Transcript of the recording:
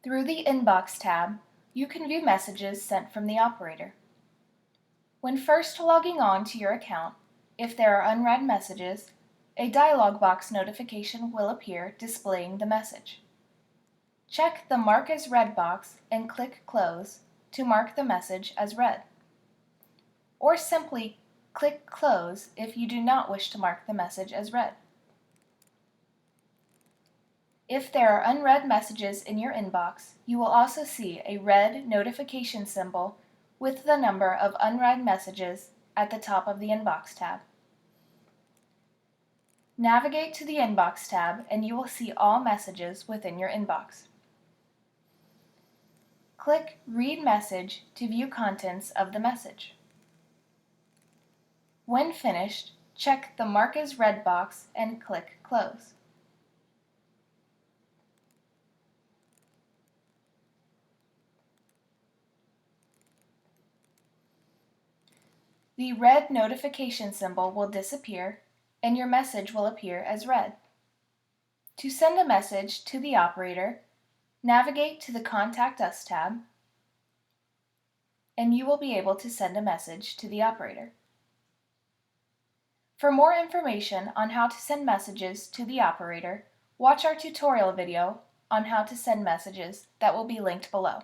Through the Inbox tab, you can view messages sent from the operator. When first logging on to your account, if there are unread messages, a dialog box notification will appear displaying the message. Check the Mark as Read box and click Close to mark the message as read. Or simply click Close if you do not wish to mark the message as read. If there are unread messages in your inbox, you will also see a red notification symbol with the number of unread messages at the top of the Inbox tab. Navigate to the Inbox tab and you will see all messages within your inbox. Click Read Message to view contents of the message. When finished, check the Mark as Read box and click Close. The red notification symbol will disappear and your message will appear as read. To send a message to the operator, navigate to the Contact Us tab and you will be able to send a message to the operator. For more information on how to send messages to the operator, watch our tutorial video on how to send messages that will be linked below.